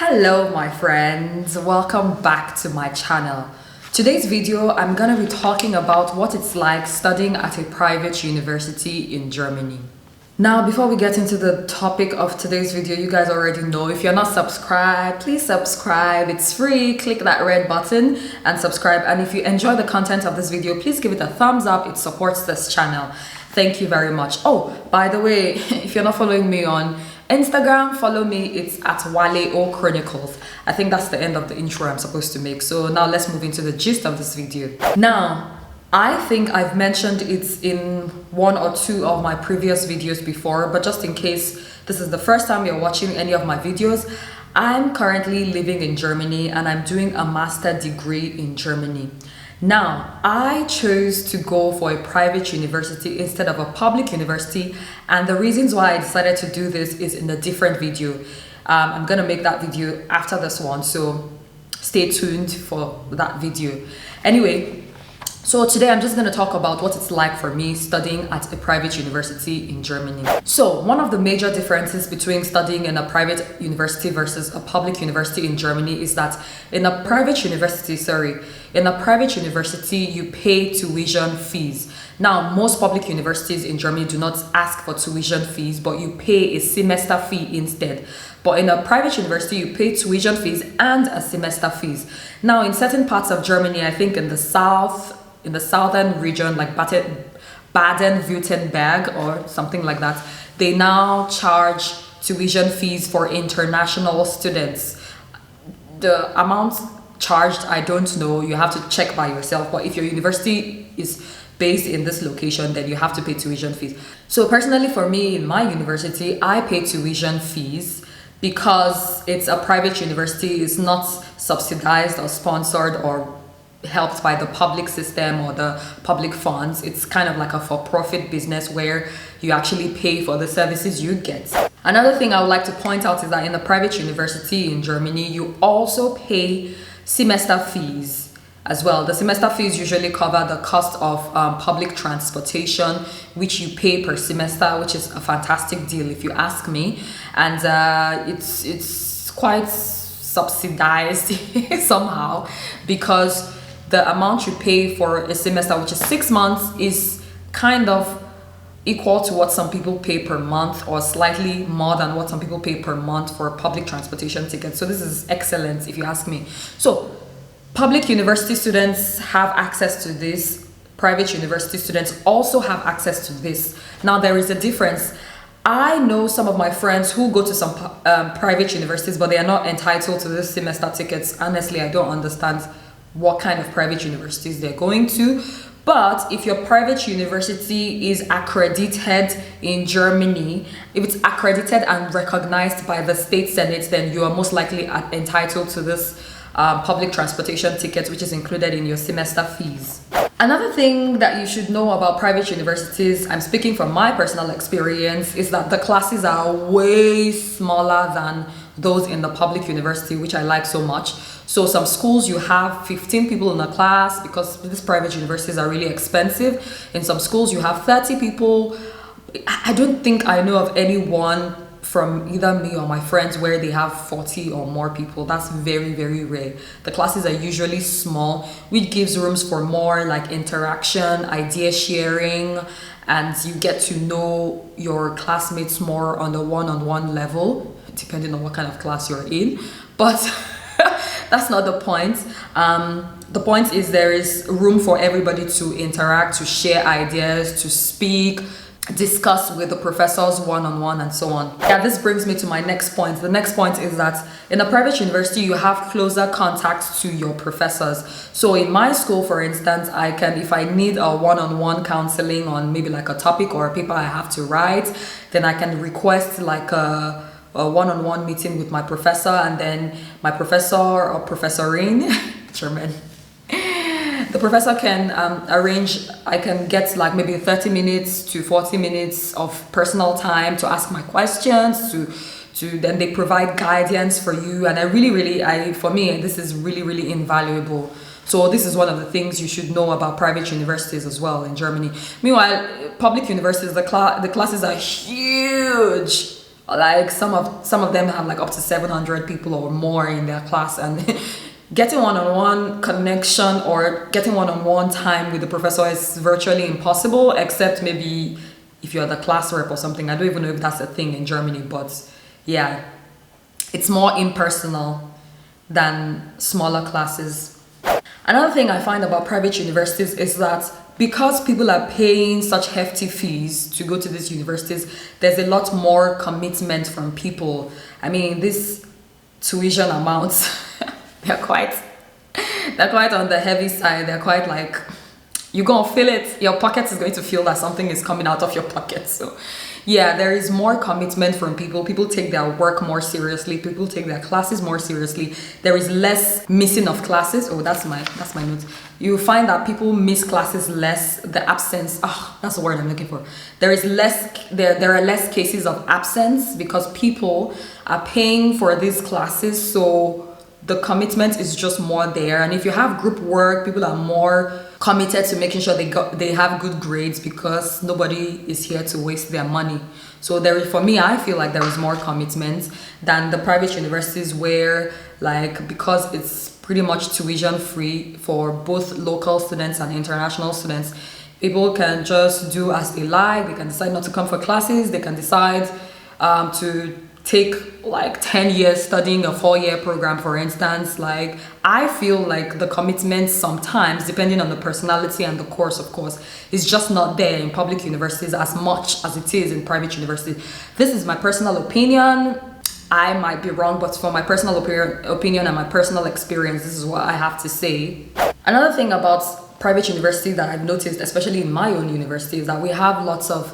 Hello my friends, welcome back to my channel. Today's video I'm gonna be talking about what it's like studying at a private university in Germany. Now before we get into the topic of today's video, you guys already know, if you're not subscribed, please subscribe. It's free. Click that red button and subscribe, and if you enjoy the content of this video, please give it a thumbs up. It supports this channel. Thank you very much. Oh, by the way, if you're not following me on Instagram, follow me. It's at WALEO Chronicles. I think that's the end of the intro I'm supposed to make. So now let's move into the gist of this video. Now, I think I've mentioned it in one or two of my previous videos before, but just in case this is the first time you're watching any of my videos, I'm currently living in Germany and I'm doing a master's degree in Germany. Now, I chose to go for a private university instead of a public university, and the reasons why I decided to do this is in a different video. I'm gonna make that video after this one, so stay tuned for that video. Anyway, so today I'm just going to talk about what it's like for me studying at a private university in Germany. So one of the major differences between studying in a private university versus a public university in Germany is that in a private university, you pay tuition fees. Now, most public universities in Germany do not ask for tuition fees, but you pay a semester fee instead. But in a private university, you pay tuition fees and a semester fees. Now, in certain parts of Germany, I think in the southern region, like Baden-Württemberg or something like that, they now charge tuition fees for international students. The amount charged, I don't know, you have to check by yourself, but if your university is based in this location, then you have to pay tuition fees. So personally for me, in my university, I pay tuition fees because it's a private university. It's not subsidized or sponsored or helped by the public system or the public funds. It's kind of like a for-profit business where you actually pay for the services you get. Another thing I would like to point out is that in a private university in Germany, you also pay semester fees as well. The semester fees usually cover the cost of public transportation, which you pay per semester, which is a fantastic deal if you ask me. And it's quite subsidized somehow, because the amount you pay for a semester, which is 6 months, is kind of equal to what some people pay per month, or slightly more than what some people pay per month for public transportation tickets. So this is excellent if you ask me. So public university students have access to this. Private university students also have access to this. Now there is a difference. I know some of my friends who go to some private universities, but they are not entitled to this semester tickets. Honestly, I don't understand what kind of private universities they're going to. But if your private university is accredited in Germany, if it's accredited and recognized by the state senate, then you are most likely entitled to this public transportation tickets, which is included in your semester fees. Another thing that you should know about private universities, I'm speaking from my personal experience, is that the classes are way smaller than those in the public university, which I like so much. So some schools you have 15 people in a class, because these private universities are really expensive. In some schools you have 30 people. I don't think I know of anyone from either me or my friends where they have 40 or more people. That's very, very rare. The classes are usually small, which gives rooms for more like interaction, idea sharing, and you get to know your classmates more on the one-on-one level, depending on what kind of class you're in. But that's not the point. The point is there is room for everybody to interact, to share ideas, to speak, discuss with the professors one-on-one, and so on. Yeah, this brings me to my next point. The next point is that in a private university, you have closer contact to your professors. So in my school, for instance, I can, if I need a one-on-one counseling on maybe like a topic or a paper I have to write, then I can request like a one-on-one meeting with my professor, and then my professor or professorin, German, the professor can arrange, I can get like maybe 30 minutes to 40 minutes of personal time to ask my questions, to then they provide guidance for you. And for me, this is really, really invaluable. So this is one of the things you should know about private universities as well in Germany. Meanwhile, public universities, the classes are huge. Like some of them have like up to 700 people or more in their class, and getting one-on-one connection or getting one-on-one time with the professor is virtually impossible, except maybe if you're the class rep or something. I don't even know if that's a thing in Germany, but yeah, it's more impersonal than smaller classes. Another thing I find about private universities is that because people are paying such hefty fees to go to these universities, there's a lot more commitment from people. I mean, these tuition amounts, they're quite on the heavy side. They're quite like, you're gonna feel it. Your pocket is going to feel that something is coming out of your pocket. So yeah, there is more commitment from people. People take their work more seriously. People take their classes more seriously. There is less missing of classes. Oh, that's my note. You find that people miss classes less. The absence, that's the word I'm looking for. There are less cases of absence because people are paying for these classes, so the commitment is just more there. And if you have group work, people are more committed to making sure they have good grades, because nobody is here to waste their money. So for me, I feel like there is more commitment than the private universities, where like, because it's pretty much tuition free for both local students and international students, people can just do as they like. They can decide not to come for classes. They can decide to take like 10 years studying a 4-year program, for instance. Like, I feel like the commitment sometimes, depending on the personality and the course, of course, is just not there in public universities as much as it is in private universities. This is my personal opinion. I might be wrong, but for my personal opinion and my personal experience, this is what I have to say. Another thing about private universities that I've noticed, especially in my own university, is that we have lots of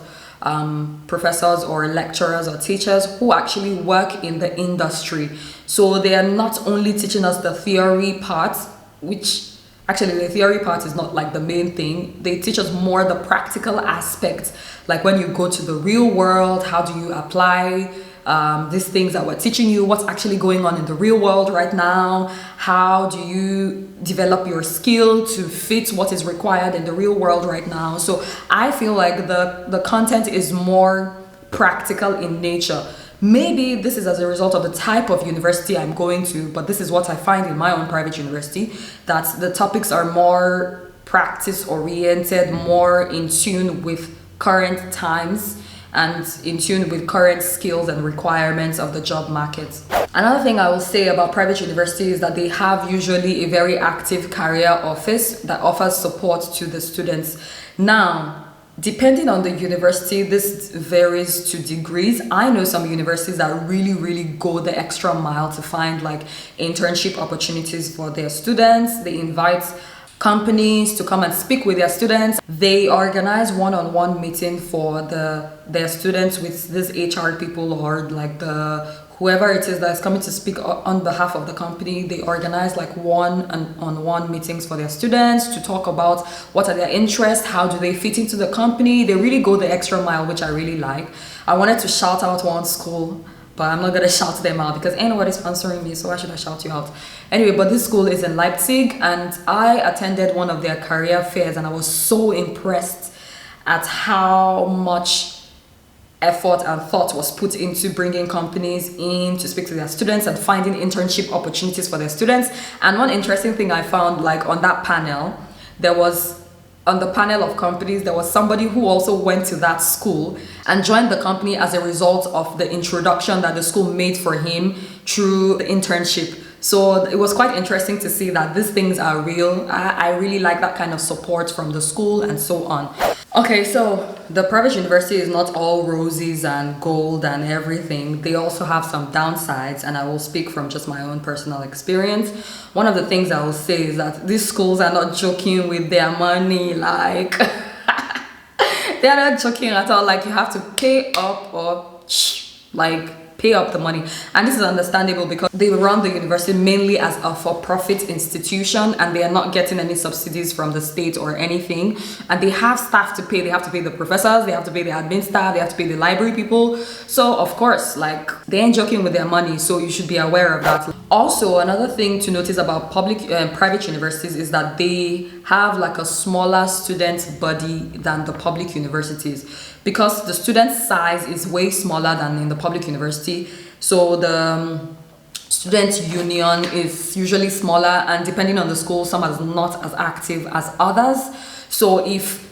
professors or lecturers or teachers who actually work in the industry. So they are not only teaching us the theory part, which actually the theory part is not like the main thing. They teach us more the practical aspects, like when you go to the real world, how do you apply these things that we're teaching you, what's actually going on in the real world right now, how do you develop your skill to fit what is required in the real world right now. So I feel like the content is more practical in nature. Maybe this is as a result of the type of university I'm going to, but this is what I find in my own private university, that the topics are more practice oriented, more in tune with current times and in tune with current skills and requirements of the job market. Another thing I will say about private universities is that they have usually a very active career office that offers support to the students. Now, depending on the university, this varies to degrees. I know some universities that really go the extra mile to find like internship opportunities for their students. They invite companies to come and speak with their students. They organize one-on-one meeting for their students with these HR people, or like whoever it is that's coming to speak on behalf of the company. They organize like one-on-one meetings for their students to talk about what are their interests, how do they fit into the company. They really go the extra mile, which I really like. I wanted to shout out one school, but I'm not gonna shout them out because ain't nobody sponsoring me, so why should I shout you out? Anyway, but this school is in Leipzig, and I attended one of their career fairs, and I was so impressed at how much effort and thought was put into bringing companies in to speak to their students and finding internship opportunities for their students. And one interesting thing I found, like on that panel, on the panel of companies, there was somebody who also went to that school and joined the company as a result of the introduction that the school made for him through the internship. So it was quite interesting to see that these things are real. I really like that kind of support from the school and so on. Okay, so the private university is not all roses and gold and everything. They also have some downsides, and I will speak from just my own personal experience. One of the things I will say is that these schools are not joking with their money. Like, they are not joking at all. Like, you have to pay up or pay up the money. And this is understandable because they run the university mainly as a for-profit institution, and they are not getting any subsidies from the state or anything. And they have staff to pay. They have to pay the professors, they have to pay the admin staff, they have to pay the library people. So of course, like, they ain't joking with their money, so you should be aware of that. Also, another thing to notice about private universities is that they have like a smaller student body than the public universities. because the student size is way smaller than in the public university. So the student union is usually smaller, and depending on the school, some are not as active as others. So if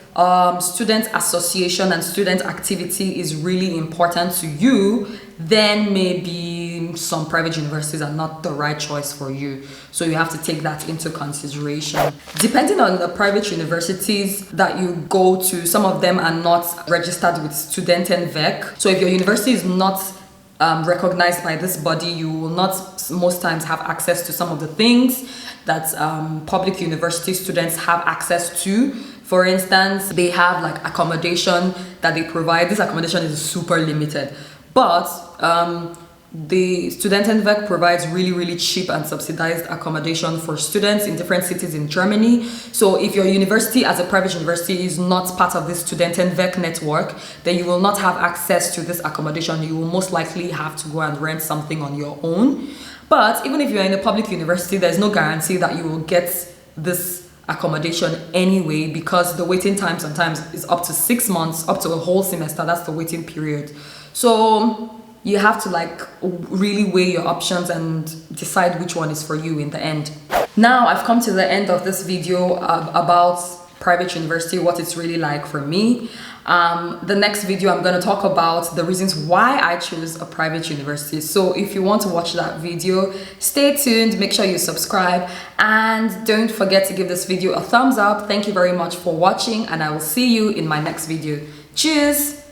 student association and student activity is really important to you, then maybe some private universities are not the right choice for you. So you have to take that into consideration. Depending on the private universities that you go to, some of them are not registered with Studentenwerk. So if your university is not recognized by this body, you will not most times have access to some of the things that public university students have access to. For instance, they have like accommodation that they provide. This accommodation is super limited, but the Studentenwerk provides really cheap and subsidized accommodation for students in different cities in Germany. So if your university as a private university is not part of this Studentenwerk network, then you will not have access to this accommodation. You will most likely have to go and rent something on your own. But even if you're in a public university, there's no guarantee that you will get this accommodation anyway, because the waiting time sometimes is up to 6 months, up to a whole semester. That's the waiting period. So you have to like really weigh your options and decide which one is for you in the end. Now I've come to the end of this video about private university, what it's really like for me. The next video I'm going to talk about the reasons why I chose a private university. So if you want to watch that video, stay tuned, make sure you subscribe, and don't forget to give this video a thumbs up. Thank you very much for watching, and I will see you in my next video. Cheers!